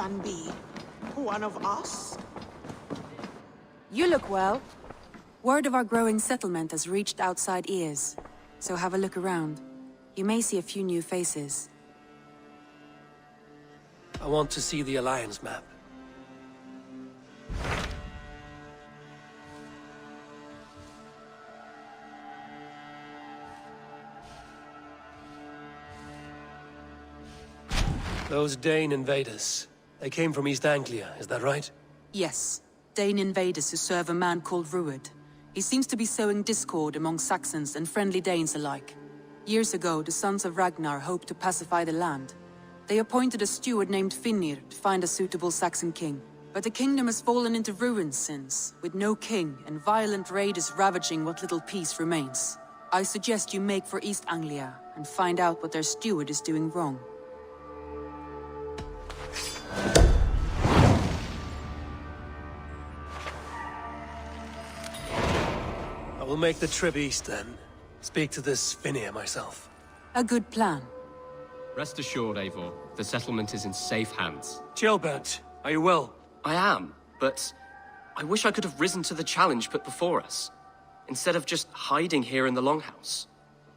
Gathban be? One of us? You look well. Word of our growing settlement has reached outside ears, so have a look around. You may see a few new faces. I want to see the Alliance map. Those Dane invaders, they came from East Anglia, is that right? Yes, Dane invaders who serve a man called Rued. He seems to be sowing discord among Saxons and friendly Danes alike. Years ago, the sons of Ragnar hoped to pacify the land. They appointed a steward named Finnir to find a suitable Saxon king. But the kingdom has fallen into ruins since, with no king and violent raiders ravaging what little peace remains. I suggest you make for East Anglia and find out what their steward is doing wrong. I will make the trip east then. Speak to this Finnir myself. A good plan. Rest assured, Eivor, the settlement is in safe hands. Gilbert, are you well? I am, but I wish I could have risen to the challenge put before us, instead of just hiding here in the Longhouse.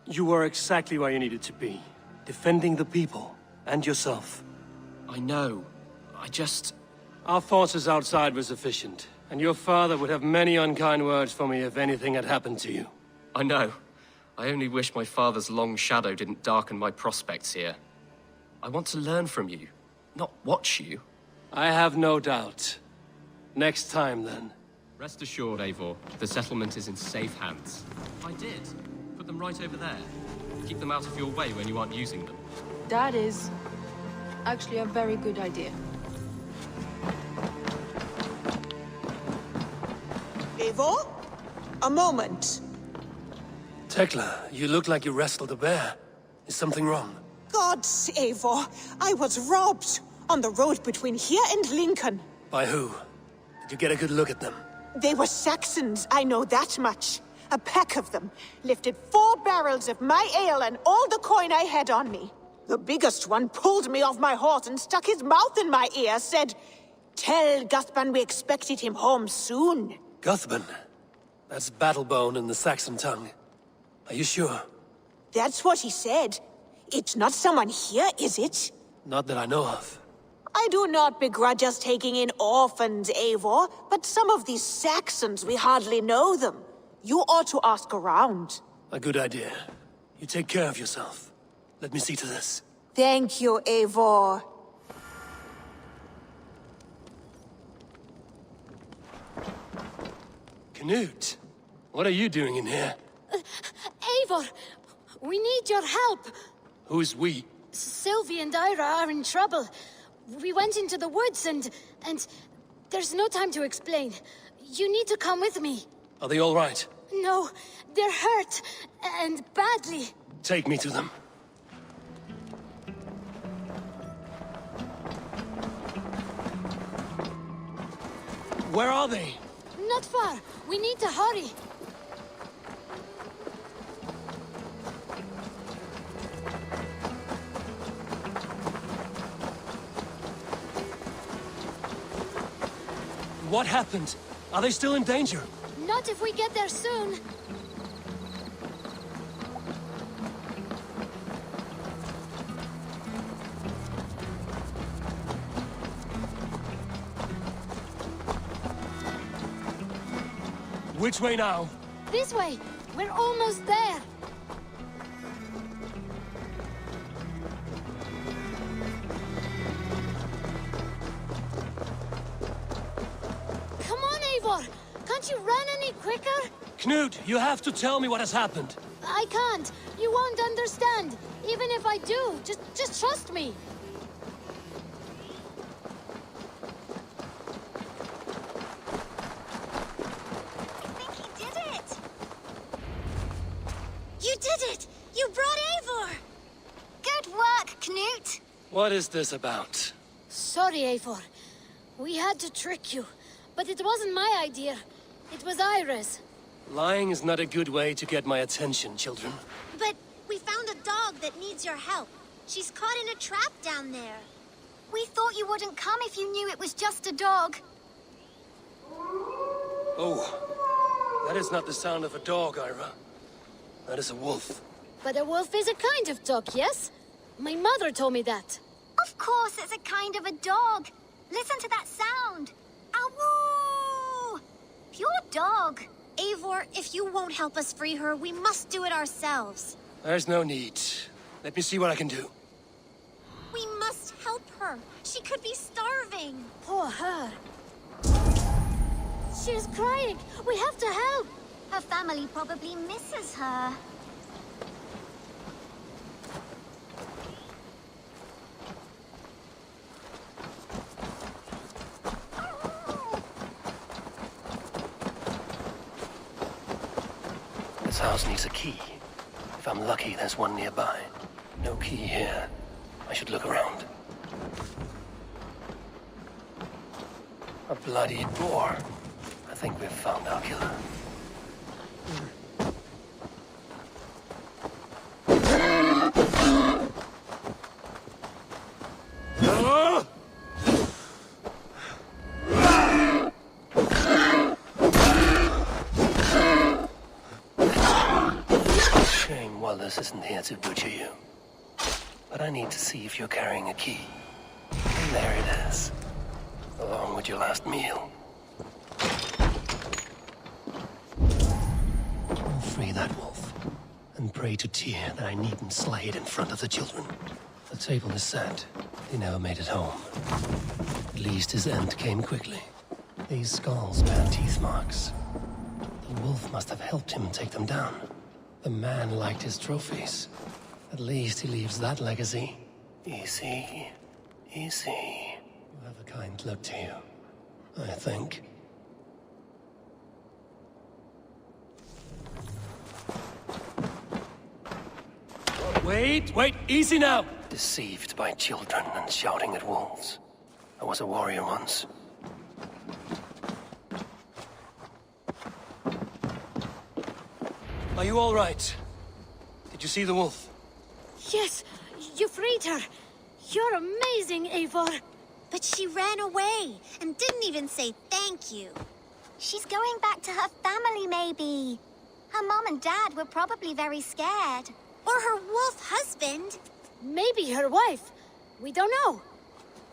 You were exactly where you needed to be. Defending the people, and yourself. I know. Our forces outside were sufficient, and your father would have many unkind words for me if anything had happened to you. I know. I only wish my father's long shadow didn't darken my prospects here. I want to learn from you, not watch you. I have no doubt. Next time, then. Rest assured, Eivor, the settlement is in safe hands. I did. Put them right over there. Keep them out of your way when you aren't using them. That is actually a very good idea. Eivor? A moment. Tekla, you look like you wrestled a bear. Is something wrong? Gods, Eivor, I was robbed on the road between here and Lincoln. By who? Did you get a good look at them? They were Saxons, I know that much. A pack of them lifted 4 barrels of my ale and all the coin I had on me. The biggest one pulled me off my horse and stuck his mouth in my ear, said, "Tell Guthban we expected him home soon." Guthban? That's Battlebone in the Saxon tongue. Are you sure? That's what he said. It's not someone here, is it? Not that I know of. I do not begrudge us taking in orphans, Eivor, but some of these Saxons, we hardly know them. You ought to ask around. A good idea. You take care of yourself. Let me see to this. Thank you, Eivor. Knut, what are you doing in here? Eivor, we need your help. Who's we? Sylvie and Ira are in trouble. We went into the woods and there's no time to explain. You need to come with me. Are they all right? No, they're hurt, and badly. Take me to them. Where are they? Not far. We need to hurry. What happened? Are they still in danger? Not if we get there soon. Which way now? This way. We're almost there. Come on, Eivor. Can't you run any quicker? Knut, you have to tell me what has happened. I can't. You won't understand. Even if I do, just trust me. You did it! You brought Eivor! Good work, Knut! What is this about? Sorry, Eivor. We had to trick you. But it wasn't my idea. It was Ira's. Lying is not a good way to get my attention, children. But we found a dog that needs your help. She's caught in a trap down there. We thought you wouldn't come if you knew it was just a dog. Oh, that is not the sound of a dog, Ira. That is a wolf. But a wolf is a kind of dog, yes? My mother told me that. Of course, it's a kind of a dog. Listen to that sound. Awoo! Pure dog. Eivor, if you won't help us free her, we must do it ourselves. There's no need. Let me see what I can do. We must help her. She could be starving. Poor her. She's crying. We have to help. Her family probably misses her. This house needs a key. If I'm lucky, there's one nearby. No key here. I should look around. A bloodied boar. I think we've found our killer. Shame Wallace isn't here to butcher you. But I need to see if you're carrying a key. And there it is. Along with your last meal. I'll free that wolf. And pray to Tyr that I needn't slay it in front of the children. The table is set. He never made it home. At least his end came quickly. These skulls bear teeth marks. The wolf must have helped him take them down. The man liked his trophies. At least he leaves that legacy. Easy. Easy. You have a kind look to you, I think. Wait, easy now! Deceived by children and shouting at wolves. I was a warrior once. Are you all right? Did you see the wolf? Yes, you freed her. You're amazing, Eivor. But she ran away and didn't even say thank you. She's going back to her family, maybe. Her mom and dad were probably very scared. Or her wolf husband. Maybe her wife. We don't know.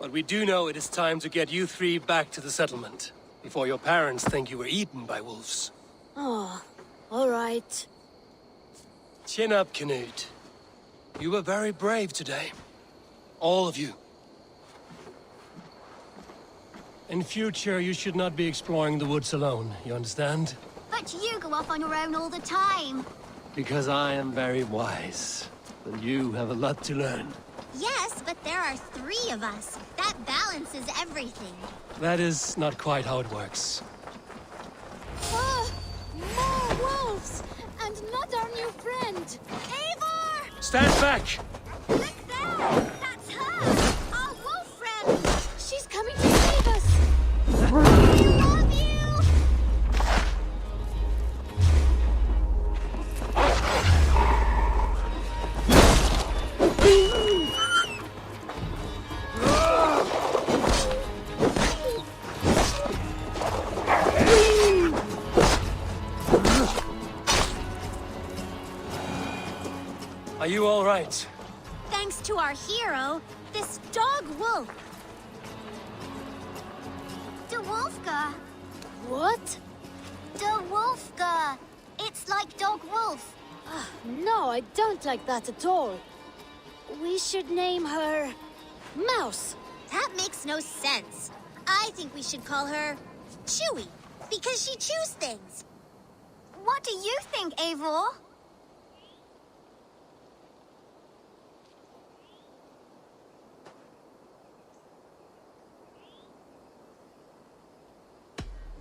But we do know it is time to get you three back to the settlement. Before your parents think you were eaten by wolves. Oh, all right. Chin up, Canute. You were very brave today. All of you. In future, you should not be exploring the woods alone, you understand? But you go off on your own all the time. Because I am very wise. And you have a lot to learn. Yes, but there are 3 of us. That balances everything. That is not quite how it works. Oh, more wolves! And not our new friend! Eivor! Stand back! Look there! That's her! Our wolf friend! She's coming to save us! We love you! Are you all right? Thanks to our hero, this dog wolf. De Wolfga. What? De Wolfga. It's like dog wolf. No, I don't like that at all. We should name her... Mouse. That makes no sense. I think we should call her Chewy, because she chews things. What do you think, Eivor?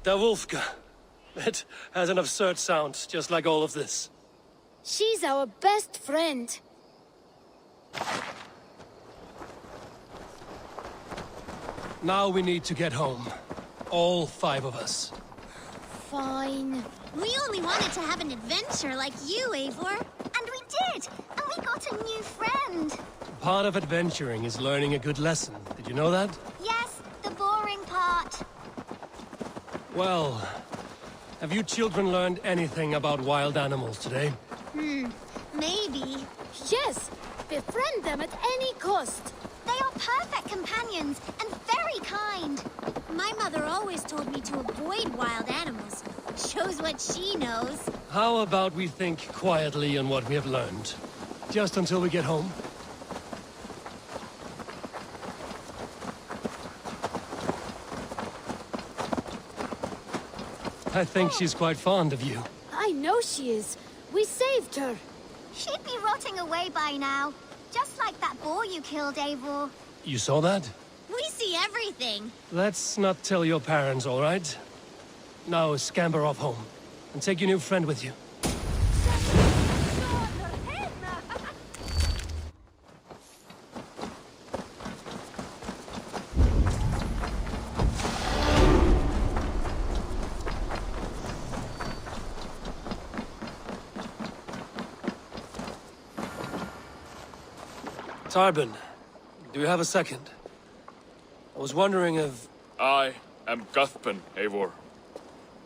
Da Wolfka. That has an absurd sound, just like all of this. She's our best friend. Now we need to get home. All 5 of us. Fine. We only wanted to have an adventure like you, Eivor. And we did! And we got a new friend. Part of adventuring is learning a good lesson. Did you know that? Yes, the boring part. Well, have you children learned anything about wild animals today? Maybe. Yes, befriend them at any cost. They are perfect companions and very kind. My mother always told me to avoid wild animals. Shows what she knows. How about we think quietly on what we have learned? Just until we get home? I think she's quite fond of you. I know she is. We saved her. She'd be rotting away by now. Just like that boar you killed, Eivor. You saw that? We see everything. Let's not tell your parents, all right? Now scamper off home. And take your new friend with you. Tarbin, do you have a second? I was wondering if... I am Guthpen, Eivor.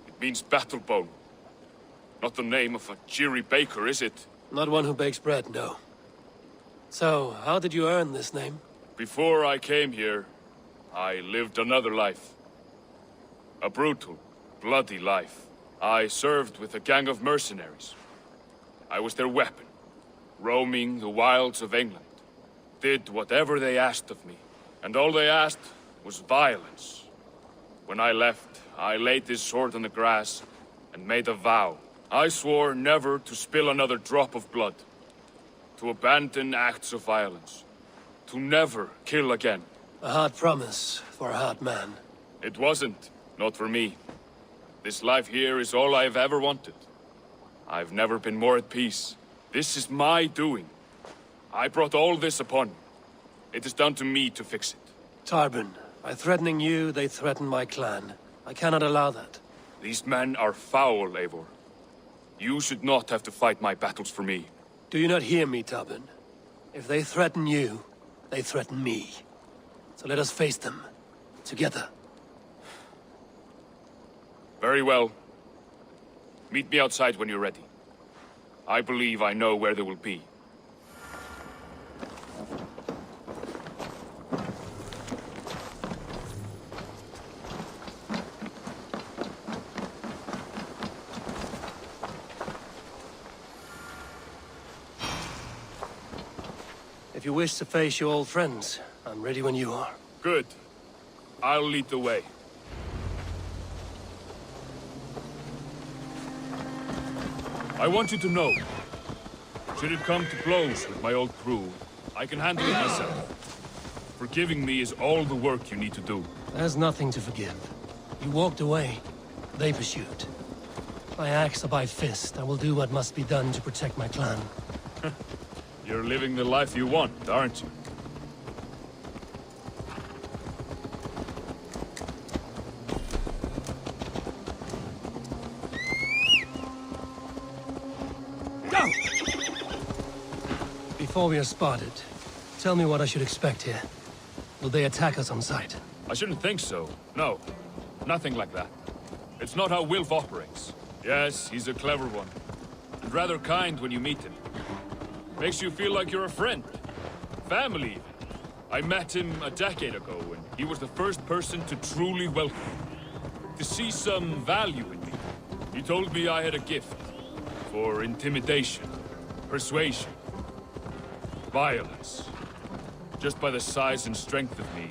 It means battle bone. Not the name of a cheery baker, is it? Not one who bakes bread, no. So, how did you earn this name? Before I came here, I lived another life. A brutal, bloody life. I served with a gang of mercenaries. I was their weapon, roaming the wilds of England. Did whatever they asked of me, and all they asked was violence. When I left, I laid this sword on the grass and made a vow. I swore never to spill another drop of blood, to abandon acts of violence, to never kill again. A hard promise for a hard man. It wasn't, not for me. This life here is all I've ever wanted. I've never been more at peace. This is my doing. I brought all this upon me. It is down to me to fix it. Tarbin, by threatening you, they threaten my clan. I cannot allow that. These men are foul, Eivor. You should not have to fight my battles for me. Do you not hear me, Tarbin? If they threaten you, they threaten me. So let us face them. Together. Very well. Meet me outside when you're ready. I believe I know where they will be. If you wish to face your old friends, I'm ready when you are. Good. I'll lead the way. I want you to know, should it come to blows with my old crew, I can handle it myself. Forgiving me is all the work you need to do. There's nothing to forgive. You walked away. They pursued. By axe or by fist, I will do what must be done to protect my clan. You're living the life you want, aren't you? Go! Before we are spotted, tell me what I should expect here. Will they attack us on sight? I shouldn't think so. No. Nothing like that. It's not how Wilf operates. Yes, he's a clever one. And rather kind when you meet him. Makes you feel like you're a friend. Family, even. I met him a decade ago, and he was the first person to truly welcome me. To see some value in me. He told me I had a gift. For intimidation. Persuasion. Violence. Just by the size and strength of me,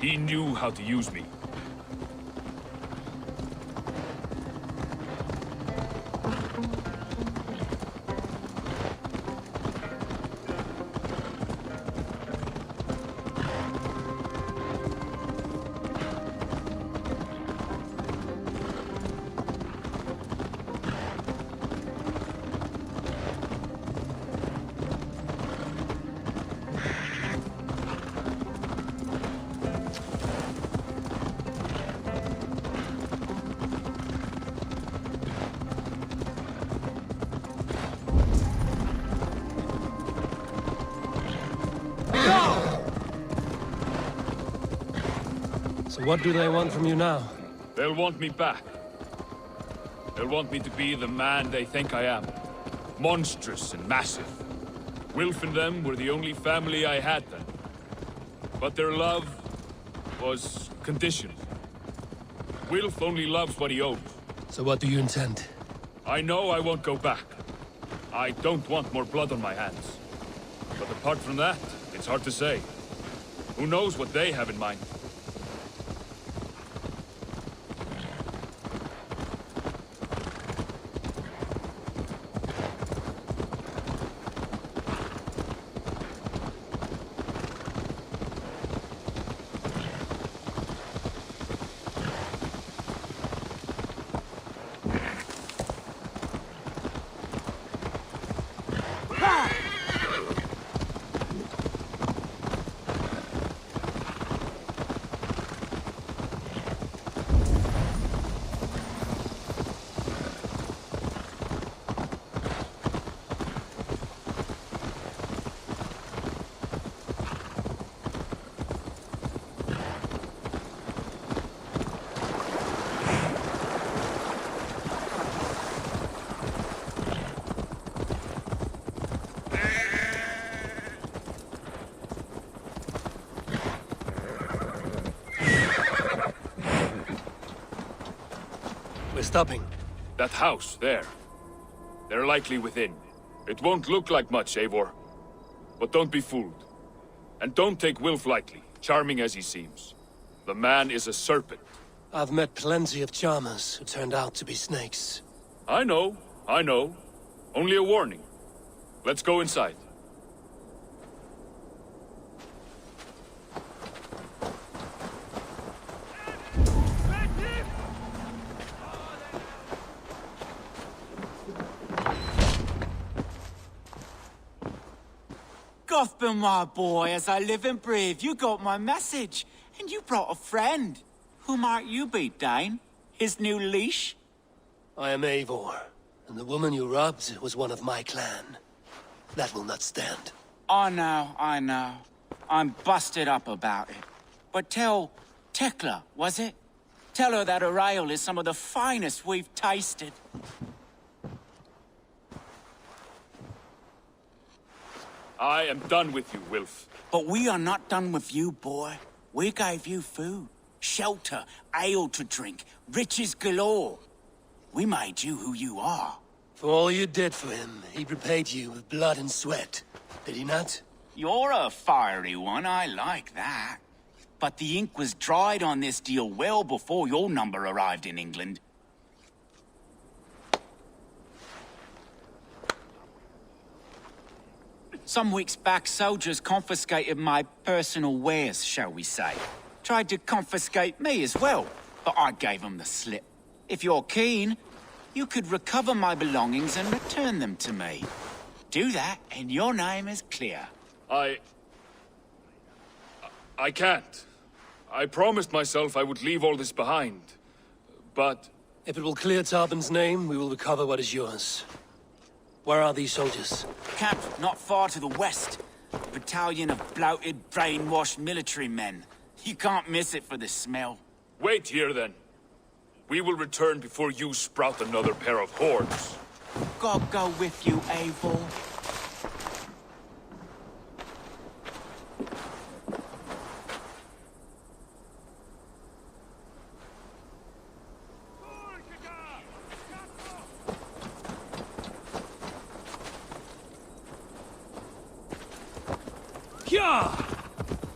he knew how to use me. So what do they want from you now? They'll want me back. They'll want me to be the man they think I am. Monstrous and massive. Wilf and them were the only family I had then. But their love was conditional. Wilf only loves what he owns. So what do you intend? I know I won't go back. I don't want more blood on my hands. But apart from that, it's hard to say. Who knows what they have in mind? Stopping. That house, there. They're likely within. It won't look like much, Eivor. But don't be fooled. And don't take Wilf lightly, charming as he seems. The man is a serpent. I've met plenty of charmers who turned out to be snakes. I know. Only a warning. Let's go inside. Gothman, my boy, as I live and breathe, you got my message. And you brought a friend. Who might you be, Dane? His new leash? I am Eivor, and the woman you robbed was one of my clan. That will not stand. I know. I'm busted up about it. But tell Tekla, was it? Tell her that her ale is some of the finest we've tasted. I am done with you, Wilf. But we are not done with you, boy. We gave you food, shelter, ale to drink, riches galore. We made you who you are. For all you did for him, he repaid you with blood and sweat. Did he not? You're a fiery one, I like that. But the ink was dried on this deal well before your number arrived in England. Some weeks back, soldiers confiscated my personal wares, shall we say. Tried to confiscate me as well, but I gave them the slip. If you're keen, you could recover my belongings and return them to me. Do that, and your name is clear. I can't. I promised myself I would leave all this behind. But... If it will clear Tarben's name, we will recover what is yours. Where are these soldiers? Camped not far to the west. A battalion of bloated, brainwashed military men. You can't miss it for the smell. Wait here, then. We will return before you sprout another pair of horns. God go with you, Eivor.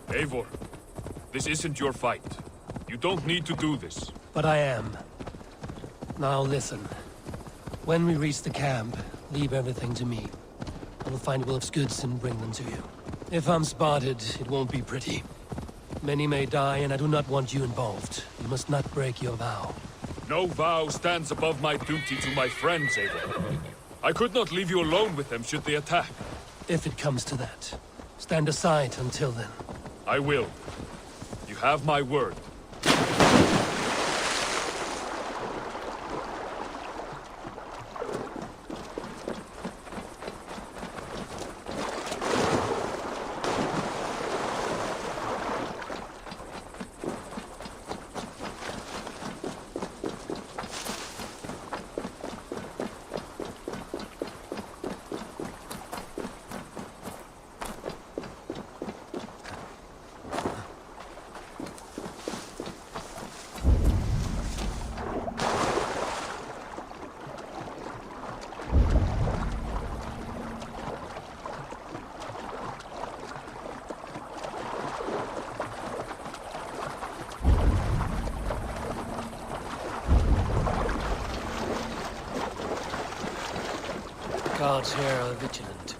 Eivor, this isn't your fight. You don't need to do this. But I am. Now listen. When we reach the camp, leave everything to me. I will find Wilf's goods and bring them to you. If I'm spotted, it won't be pretty. Many may die, and I do not want you involved. You must not break your vow. No vow stands above my duty to my friends, Eivor. I could not leave you alone with them should they attack. If it comes to that. Stand aside until then. I will. You have my word. guards here are vigilant.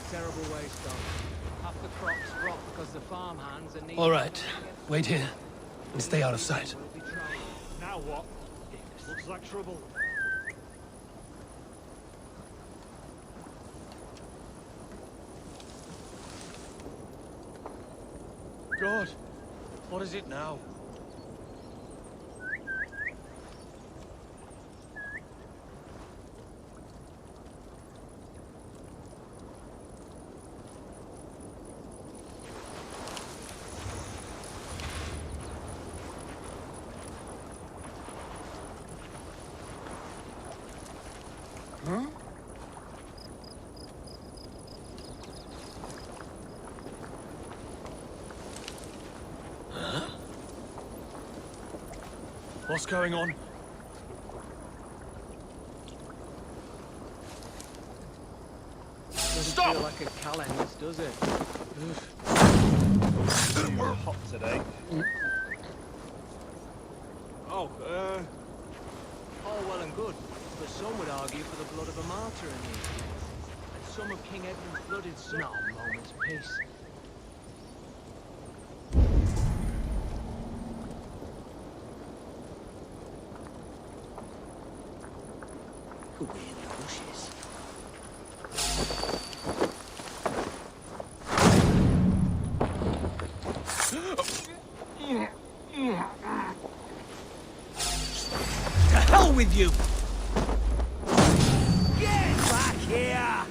Terrible waste of. Half the crops drop because the farmhands are needing... All right, wait here and stay out of sight. Now what? Looks like trouble. God, what is it now? Huh? What's going on? Doesn't Stop! feel like a calendar, does it? We're hot today. Oh, all well and good, but some would argue for the blood of a martyr in these days. And some of King Edmund's blooded sons. Not a moment's peace. Could be in the bushes. To hell with you! Get back here!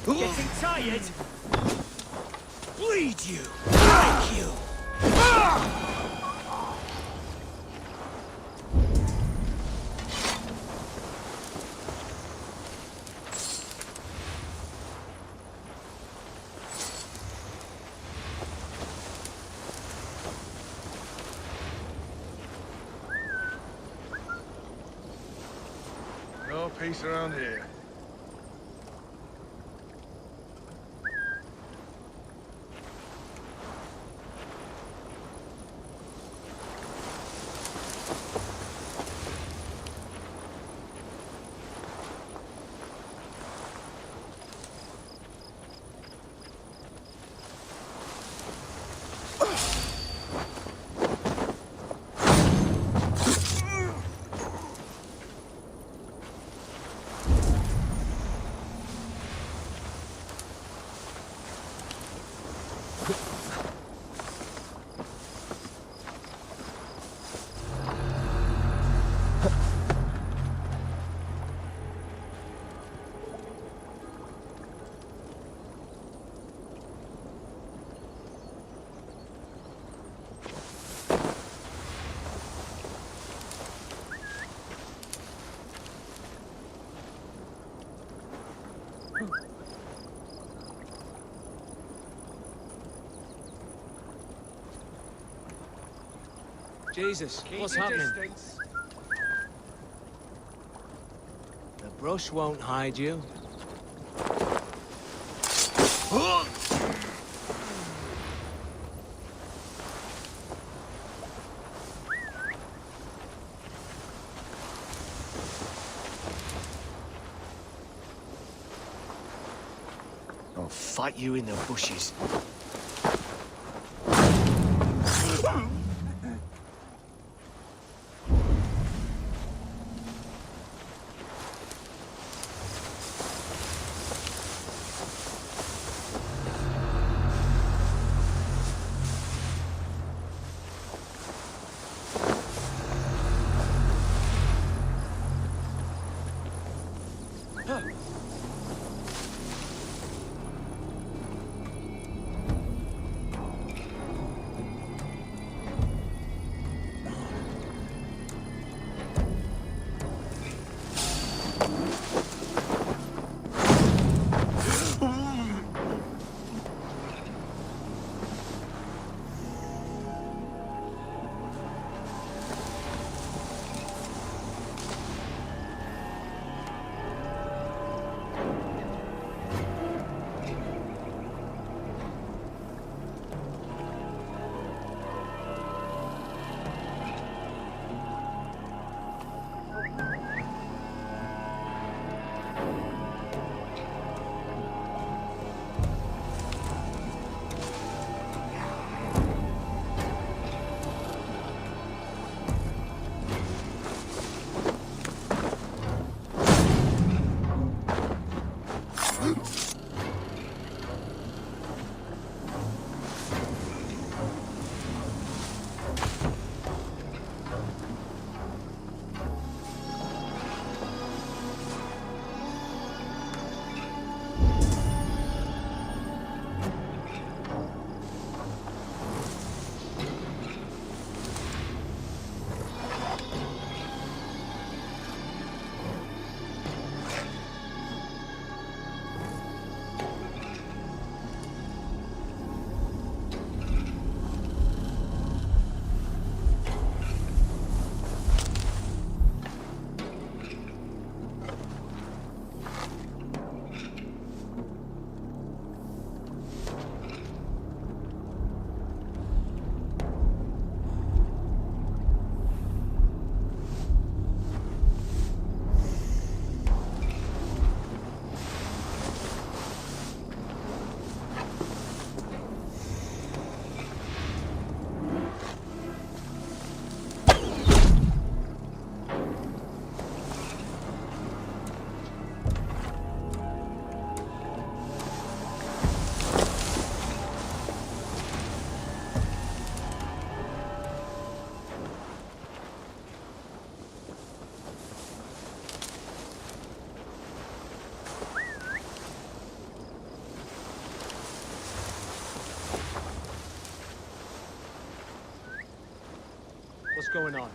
Getting tired? Bleed you! Break you! No peace around here. Jesus, Keep what's your happening? distance. The brush won't hide you. I'll fight you in the bushes. What's going on?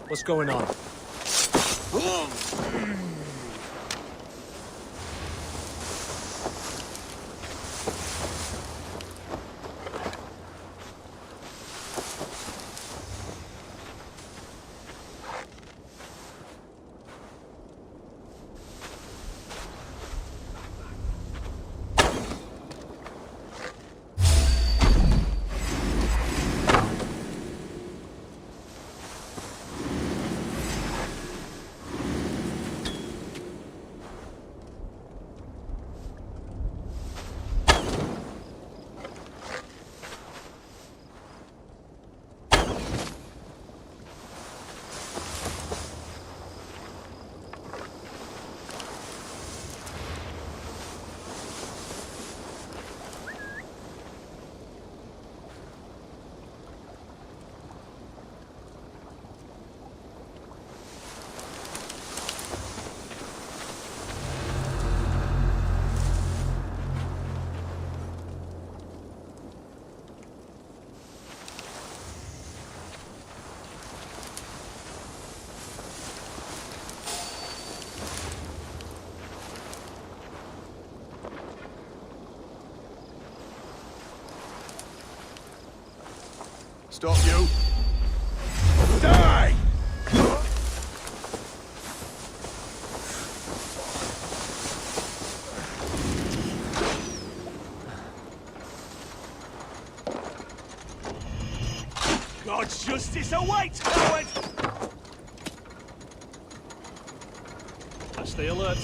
What's going on? Stop you! Die! God's justice awaits, coward! Stay alert.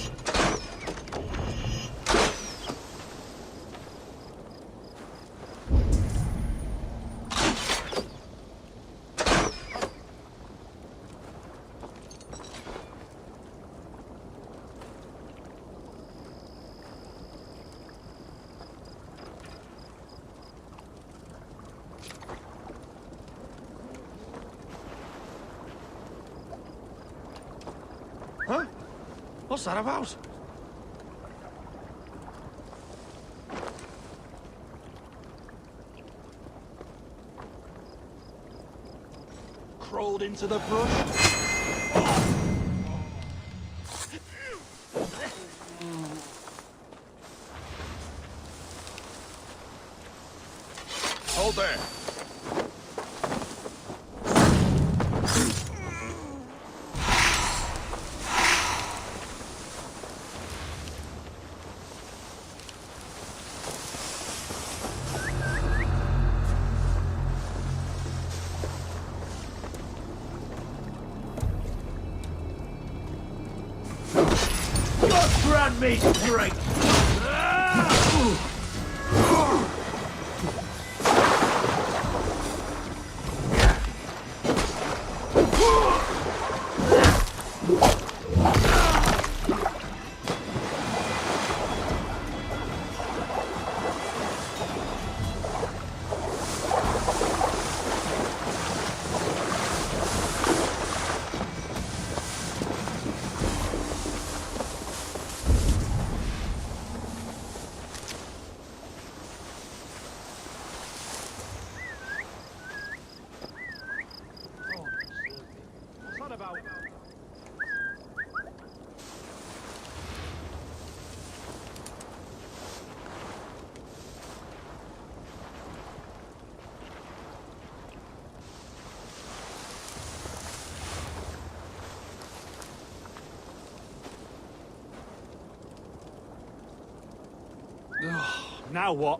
Huh? What's that about? Crawled into the brush? Hold there! Grant me strength! Now what?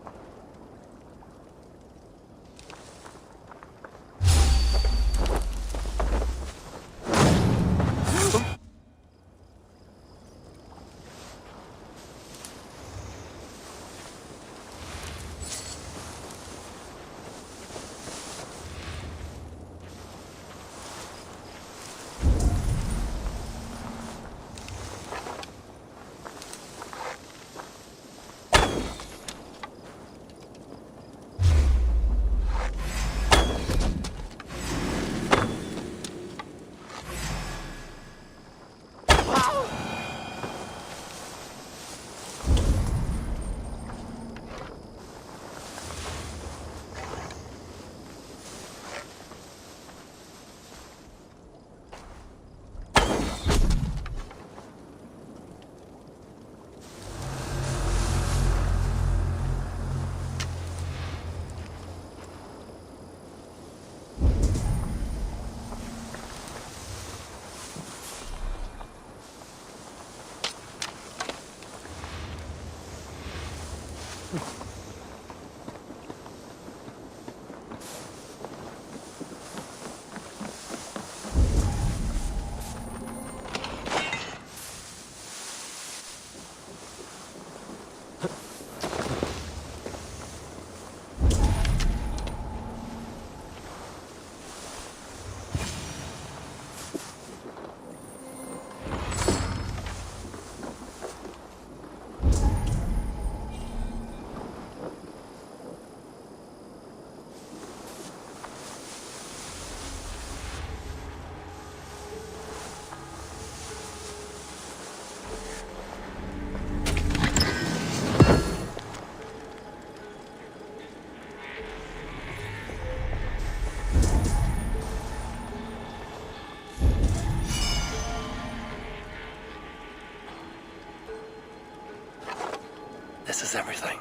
This is everything.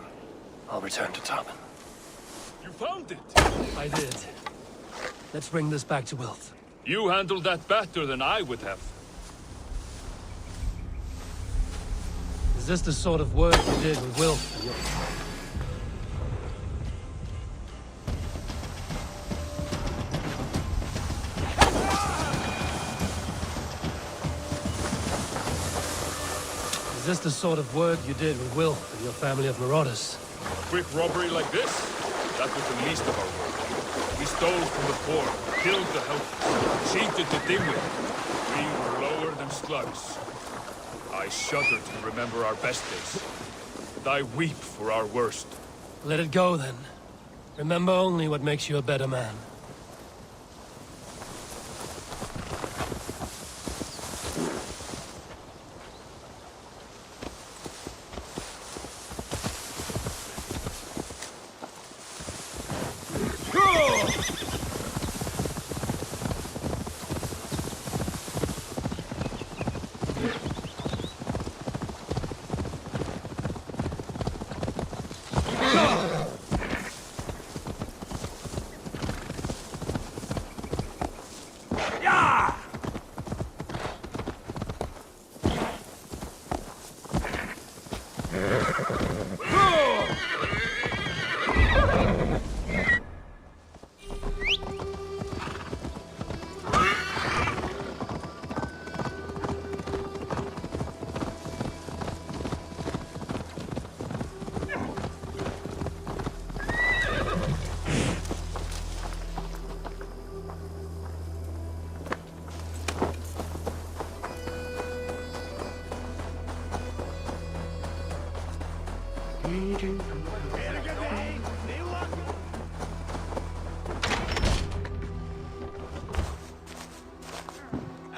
I'll return to Tarban. You found it! I did. Let's bring this back to Wilth. You handled that better than I would have. Is this the sort of work you did with Wilth and your... Is this the sort of work you did with Wilth and your family of marauders? A quick robbery like this? That was the least of our work. We stole from the poor, killed the helpless, cheated the dimwit. We were lower than slugs. I shudder to remember our best days. And I weep for our worst. Let it go, then. Remember only what makes you a better man.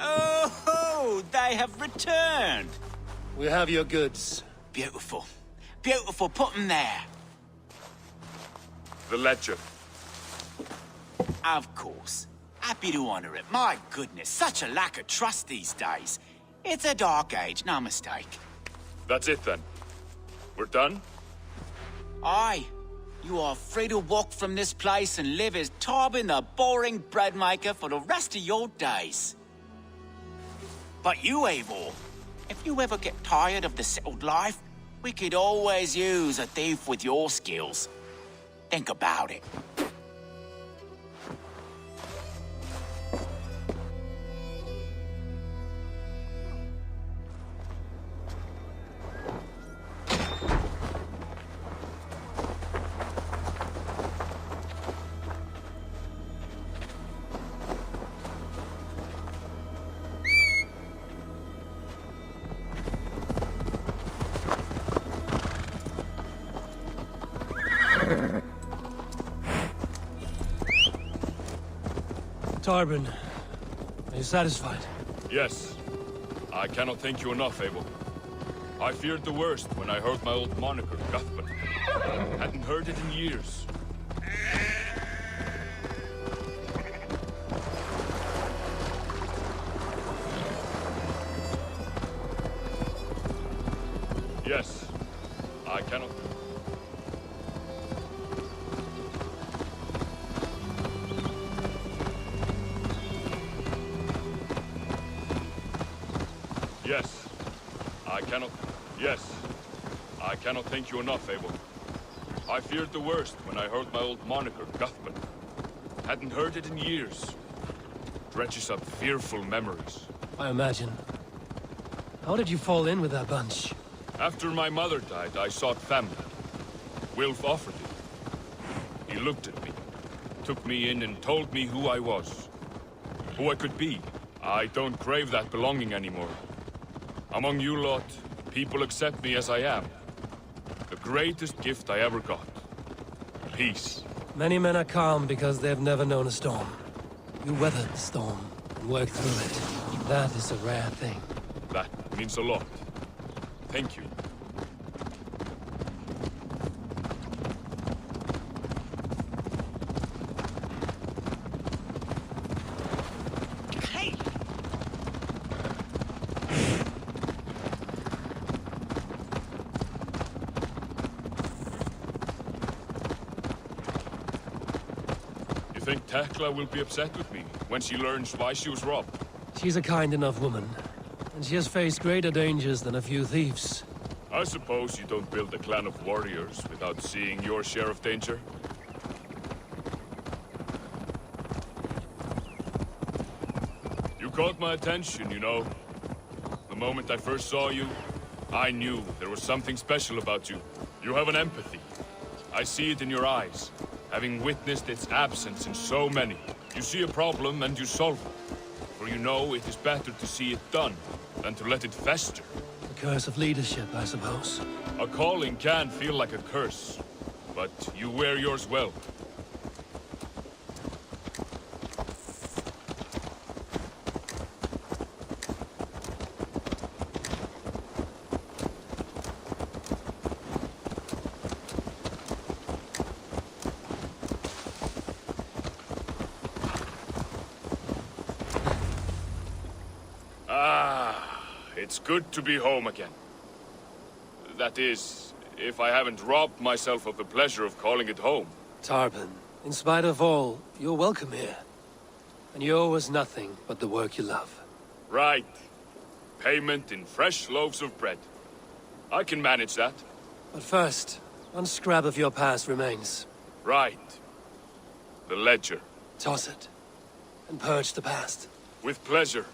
Oh, they have returned. We have your goods. Beautiful. Beautiful, put them there. The ledger. Of course. Happy to honor it. My goodness, such a lack of trust these days. It's a dark age, no mistake. That's it then. We're done? Aye. You are free to walk from this place and live as Tarbin the boring bread maker for the rest of your days. But you, Eivor, if you ever get tired of the settled life, we could always use a thief with your skills. Think about it. Tarbin, are you satisfied? Yes. I cannot thank you enough, Abel. I feared the worst when I heard my old moniker, Guthman. Hadn't heard it in years. Yes. I cannot... Yes. I cannot thank you enough, Abel. I feared the worst when I heard my old moniker, Guthman. Hadn't heard it in years. Dredges up fearful memories. I imagine. How did you fall in with that bunch? After my mother died, I sought family. Wilf offered it. He looked at me, took me in and told me who I was. Who I could be. I don't crave that belonging anymore. Among you lot, people accept me as I am. The greatest gift I ever got. Peace. Many men are calm because they've never known a storm. You weathered the storm and worked through it. That is a rare thing. That means a lot. Thank you. You think Tekla will be upset with me when she learns why she was robbed? She's a kind enough woman, and she has faced greater dangers than a few thieves. I suppose you don't build a clan of warriors without seeing your share of danger? You caught my attention, you know. The moment I first saw you, I knew there was something special about you. You have an empathy. I see it in your eyes, having witnessed its absence in so many. You see a problem and you solve it. For you know it is better to see it done than to let it fester. The curse of leadership, I suppose. A calling can feel like a curse, but you wear yours well. It's good to be home again. That is, if I haven't robbed myself of the pleasure of calling it home. Tarpon, in spite of all, you're welcome here. And you owe us nothing but the work you love. Right. Payment in fresh loaves of bread. I can manage that. But first, one scrap of your past remains. Right. The ledger. Toss it, and purge the past. With pleasure.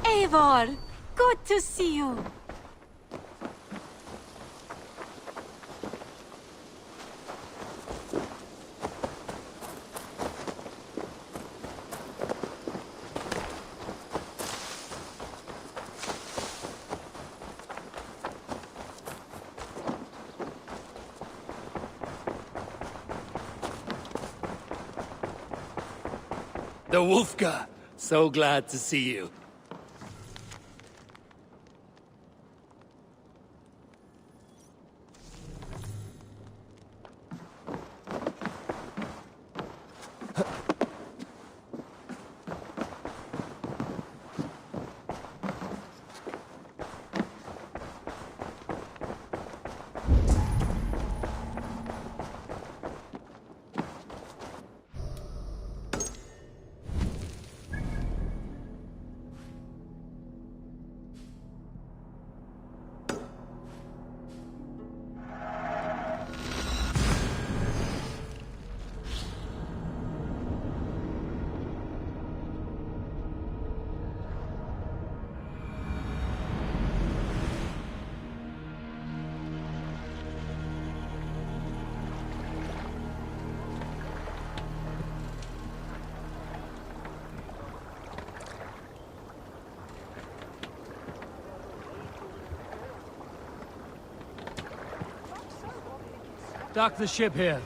Eivor, good to see you. The Wolfka! So glad to see you. Dock the ship here.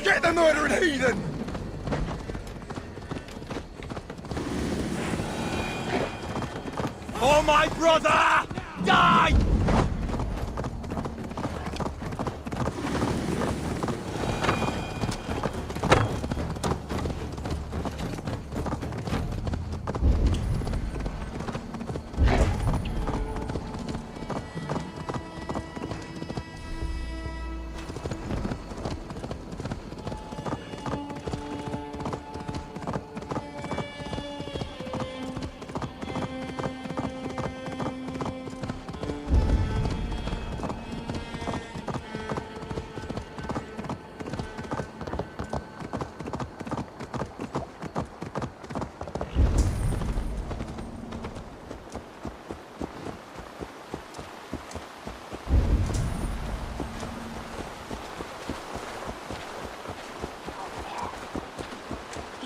Get the murdering heathen! For my brother! Die!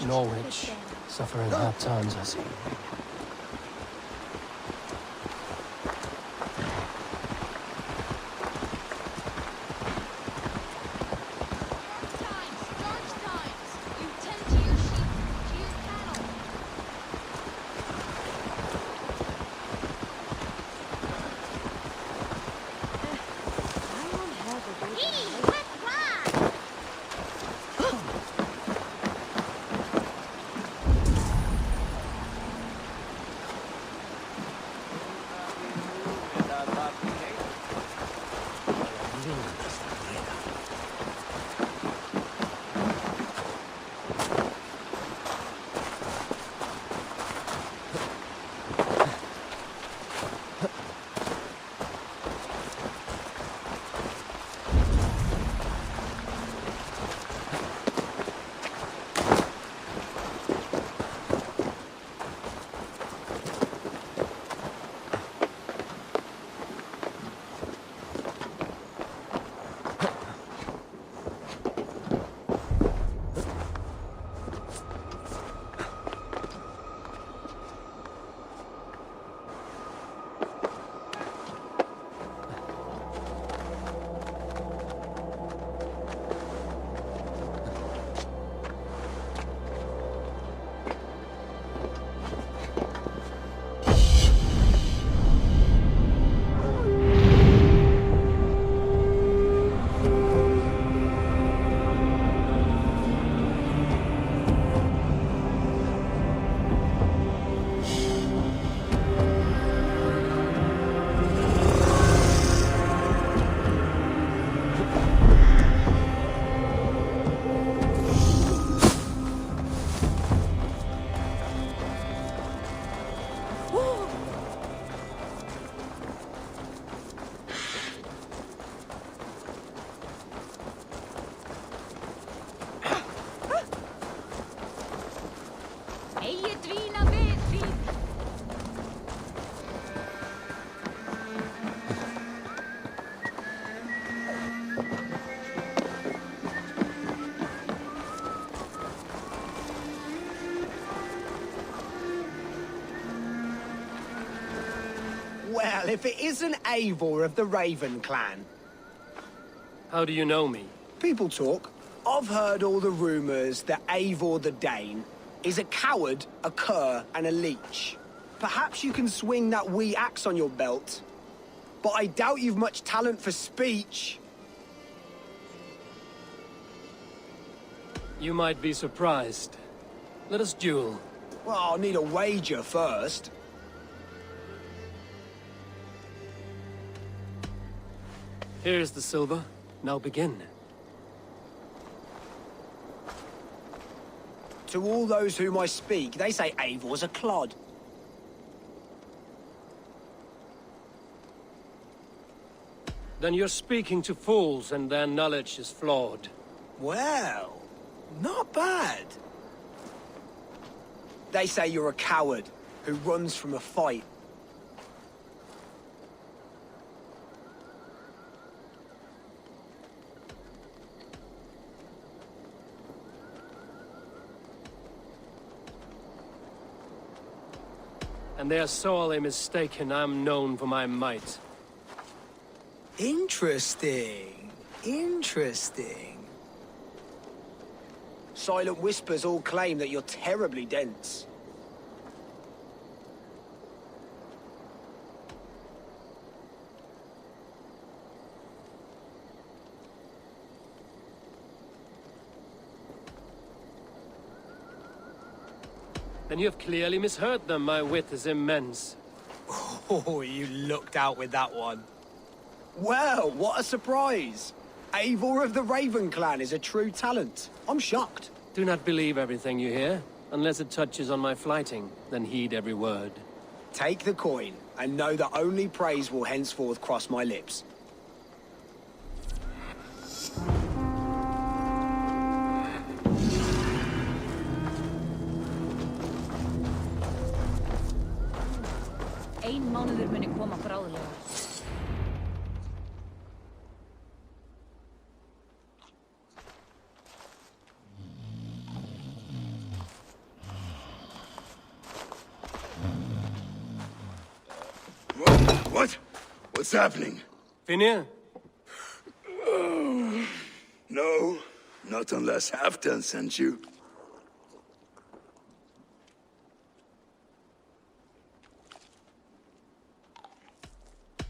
Norwich, suffering hard times, I see. Well, if it isn't Eivor of the Raven clan. How do you know me? People talk. I've heard all the rumors that Eivor the Dane is a coward, a cur, and a leech. Perhaps you can swing that wee axe on your belt. But I doubt you've much talent for speech. You might be surprised. Let us duel. Well, I'll need a wager first. Here's the silver. Now begin. To all those whom I speak, they say Eivor's a clod. Then you're speaking to fools and their knowledge is flawed. Well, not bad. They say you're a coward who runs from a fight. And they're sorely mistaken. I'm known for my might. Interesting. Interesting. Silent whispers all claim that you're terribly dense. Then you have clearly misheard them. My wit is immense. Oh, you looked out with that one. Well, what a surprise! Eivor of the Raven clan is a true talent. I'm shocked. Do not believe everything you hear. Unless it touches on my flighting, then heed every word. Take the coin, and know that only praise will henceforth cross my lips. Ein mánuður muni koma bráðlega. What? What's happening? Finnir? No, not unless Halfdan sent you.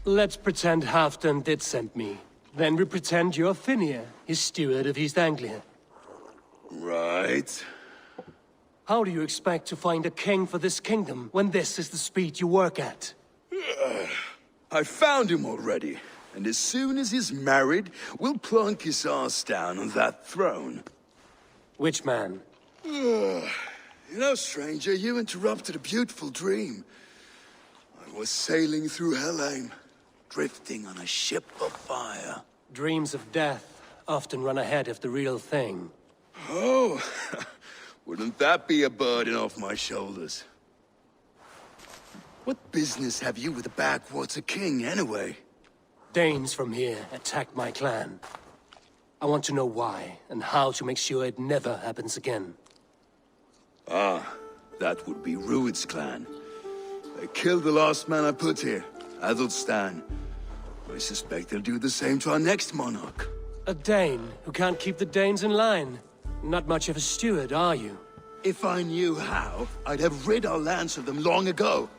Let's pretend Halfdan did send me. Then we pretend you're Finnir, his steward of East Anglia. Right. How do you expect to find a king for this kingdom when this is the speed you work at? I found him already, and as soon as he's married, we'll plunk his ass down on that throne. Which man? You know, stranger, you interrupted a beautiful dream. I was sailing through Helheim, drifting on a ship of fire. Dreams of death often run ahead of the real thing. Oh, wouldn't that be a burden off my shoulders? What business have you with the backwater king, anyway? Danes from here attacked my clan. I want to know why, and how to make sure it never happens again. Ah, that would be Rued's clan. They killed the last man I put here, Athelstan. I suspect they'll do the same to our next monarch. A Dane who can't keep the Danes in line. Not much of a steward, are you? If I knew how, I'd have rid our lands of them long ago.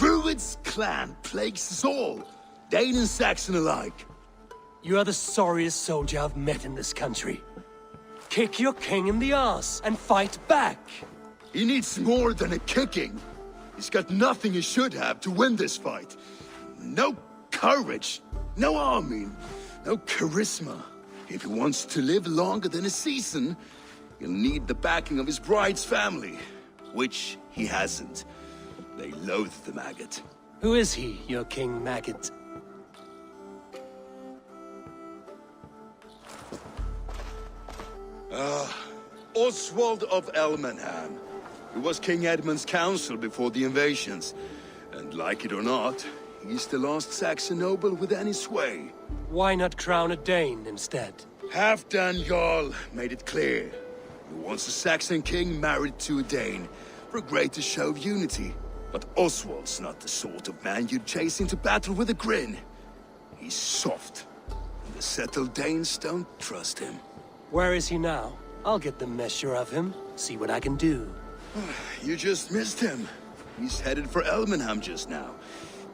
Rued's clan plagues us all, Dane and Saxon alike. You are the sorriest soldier I've met in this country. Kick your king in the arse and fight back! He needs more than a kicking. He's got nothing he should have to win this fight. No courage, no army, no charisma. If he wants to live longer than a season, he'll need the backing of his bride's family, which he hasn't. They loathe the maggot. Who is he, your King Maggot? Oswald of Elmenham. He was King Edmund's counsel before the invasions. And like it or not, he's the last Saxon noble with any sway. Why not crown a Dane instead? Halfdan Jarl made it clear. He wants a Saxon king married to a Dane, for a greater show of unity. But Oswald's not the sort of man you'd chase into battle with a grin. He's soft. And the settled Danes don't trust him. Where is he now? I'll get the measure of him, see what I can do. You just missed him. He's headed for Elmenham just now,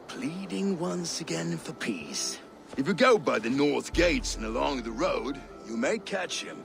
pleading once again for peace. If you go by the north gates and along the road, you may catch him.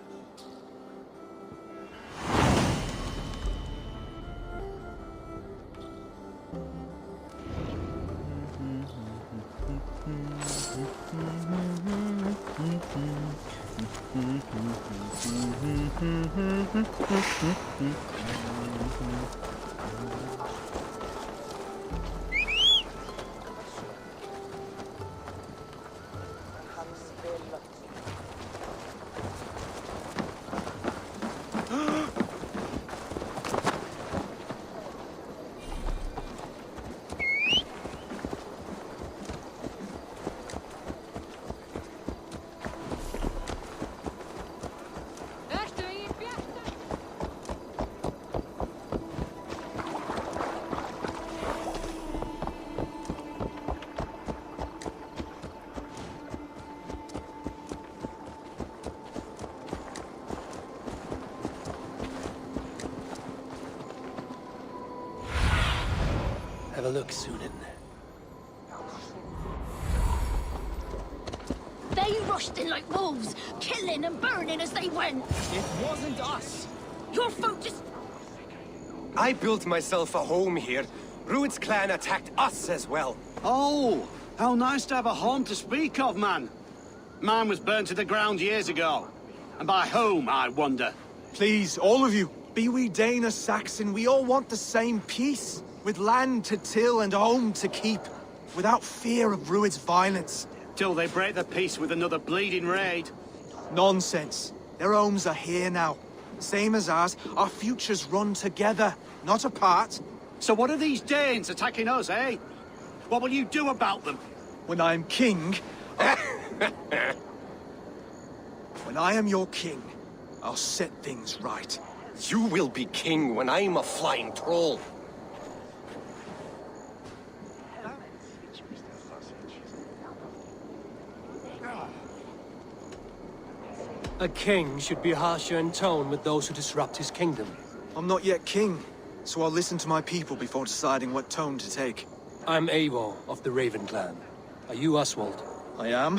a look, Sunan. They rushed in like wolves, killing and burning as they went. It wasn't us. Your folk just... I built myself a home here. Rued's clan attacked us as well. Oh, how nice to have a home to speak of, man. Mine was burnt to the ground years ago. And by whom, I wonder? Please, all of you, be we Dane or Saxon, we all want the same peace. With land to till and home to keep. Without fear of Rued's violence. Till they break the peace with another bleeding raid. Nonsense. Their homes are here now. Same as ours, our futures run together, not apart. So what are these Danes attacking us, eh? What will you do about them? When I am king... When I am your king, I'll set things right. You will be king when I'm a flying troll. A king should be harsher in tone with those who disrupt his kingdom. I'm not yet king, so I'll listen to my people before deciding what tone to take. I'm Eivor of the Raven clan. Are you Oswald? I am.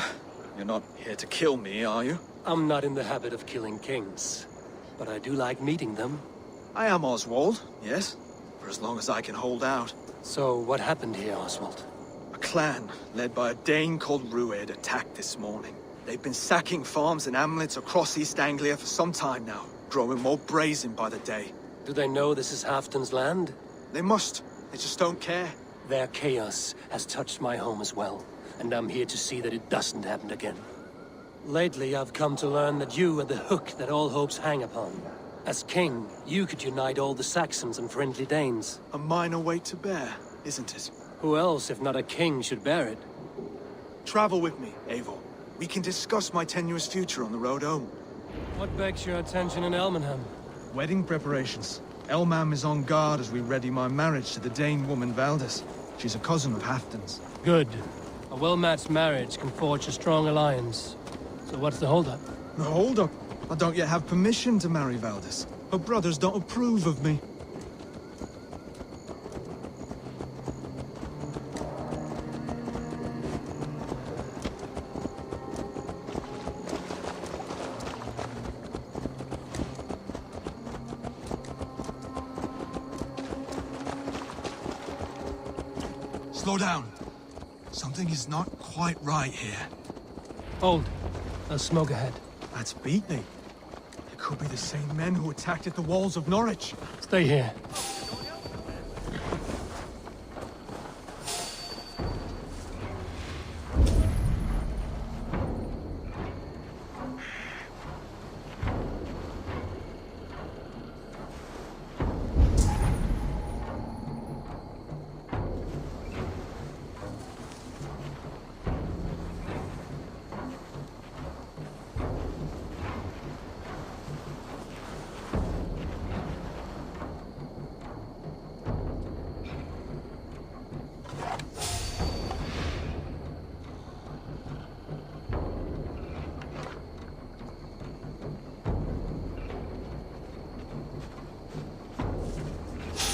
You're not here to kill me, are you? I'm not in the habit of killing kings, but I do like meeting them. I am Oswald, yes. For as long as I can hold out. So, what happened here, Oswald? A clan, led by a Dane called Rued, attacked this morning. They've been sacking farms and hamlets across East Anglia for some time now, growing more brazen by the day. Do they know this is Halfton's land? They must. They just don't care. Their chaos has touched my home as well, and I'm here to see that it doesn't happen again. Lately, I've come to learn that you are the hook that all hopes hang upon. As king, you could unite all the Saxons and friendly Danes. A minor weight to bear, isn't it? Who else, if not a king, should bear it? Travel with me, Eivor. We can discuss my tenuous future on the road home. What begs your attention in Elmenham? Wedding preparations. Elmam is on guard as we ready my marriage to the Dane woman Valdis. She's a cousin of Halfton's. Good. A well-matched marriage can forge a strong alliance. So what's the holdup? The holdup? I don't yet have permission to marry Valdis. Her brothers don't approve of me. Slow down. Something is not quite right here. Hold. There's smoke ahead. That's Beatney. It could be the same men who attacked at the walls of Norwich. Stay here.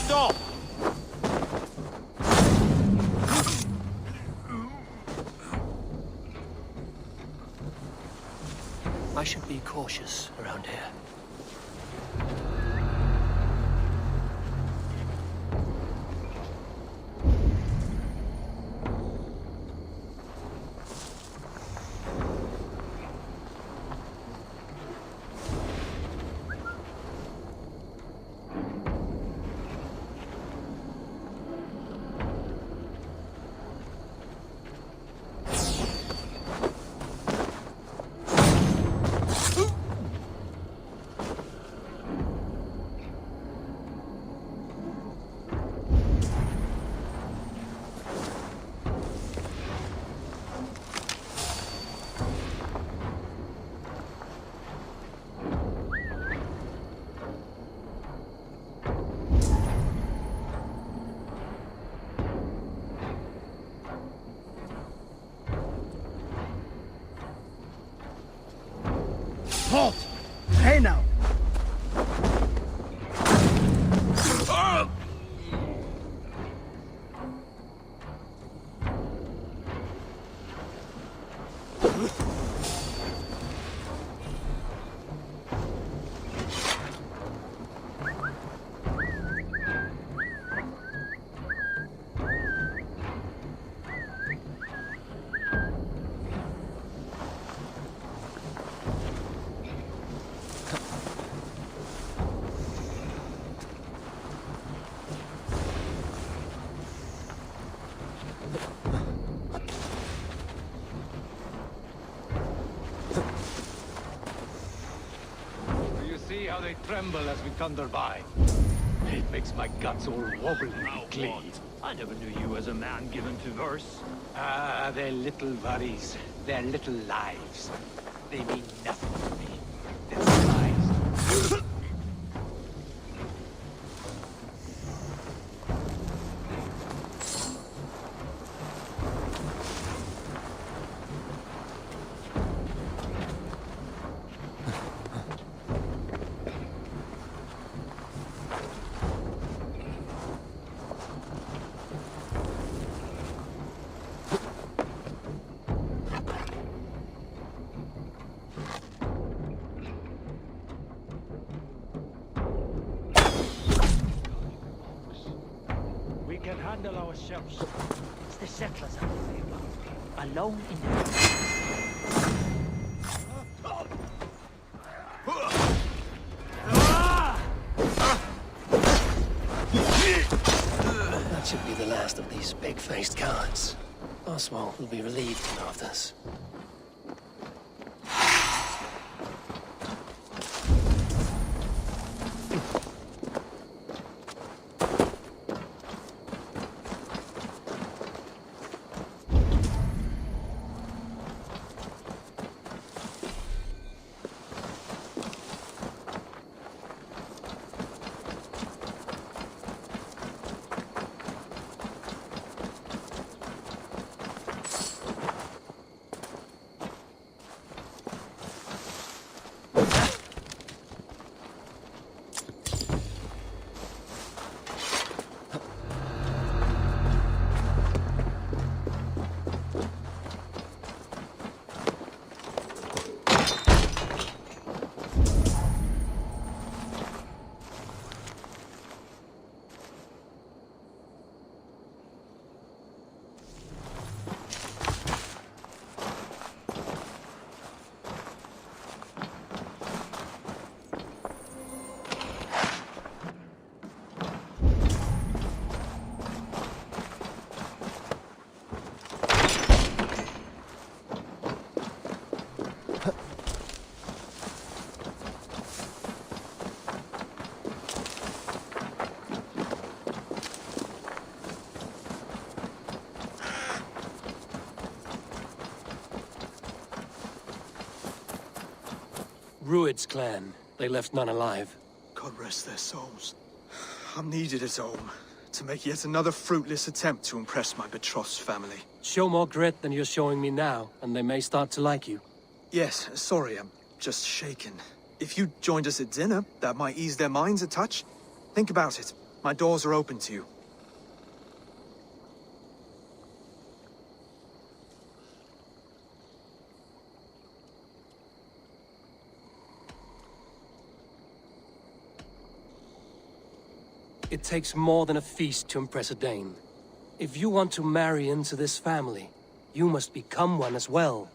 Stop! I should be cautious around here. Halt! Hey now! how they tremble as we thunder by. It makes my guts all wobbly, Creed. I never knew you as a man given to verse. Ah, their little worries, their little lives. They mean nothing to me. Their size. We can handle ourselves. It's the settlers I worry about. Alone in the... That should be the last of these big-faced cowards. Oswald will be relieved to know of this. Rued's clan. They left none alive. God rest their souls. I'm needed at home to make yet another fruitless attempt to impress my betrothed's family. Show more grit than you're showing me now, and they may start to like you. Yes, sorry, I'm just shaken. If you joined us at dinner, that might ease their minds a touch. Think about it. My doors are open to you. It takes more than a feast to impress a Dane. If you want to marry into this family, you must become one as well.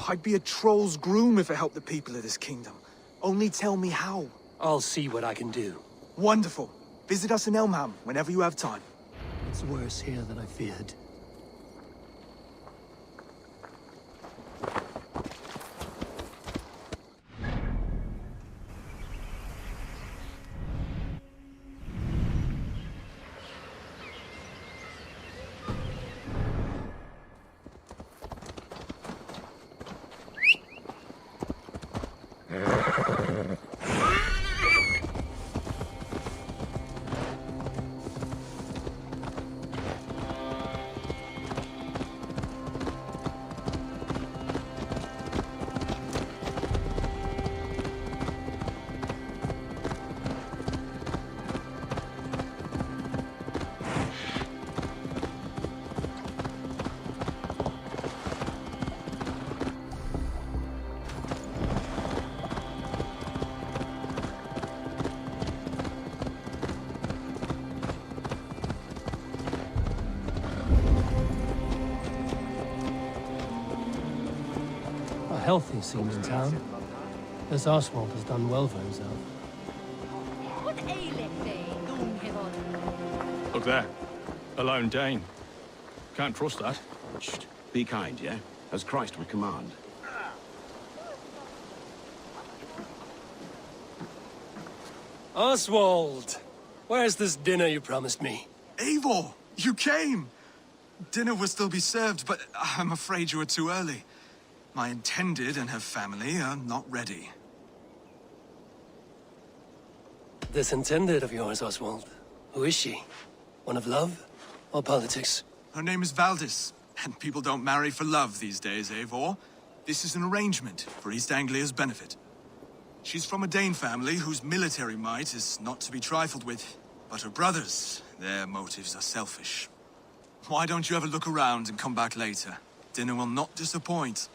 I'd be a troll's groom if it helped the people of this kingdom. Only tell me how. I'll see what I can do. Wonderful. Visit us in Elmham whenever you have time. It's worse here than I feared. Healthy scene in town. This Oswald has done well for himself. What aileth thee, Gunhild? Look there. A lone Dane. Can't trust that. Shh. Be kind, yeah? As Christ would command. Oswald! Where's this dinner you promised me? Eivor, you came! Dinner will still be served, but I'm afraid you are too early. My intended and her family are not ready. This intended of yours, Oswald. Who is she? One of love or politics? Her name is Valdis, and people don't marry for love these days, Eivor. This is an arrangement for East Anglia's benefit. She's from a Dane family whose military might is not to be trifled with. But her brothers, their motives are selfish. Why don't you have a look around and come back later? Dinner will not disappoint.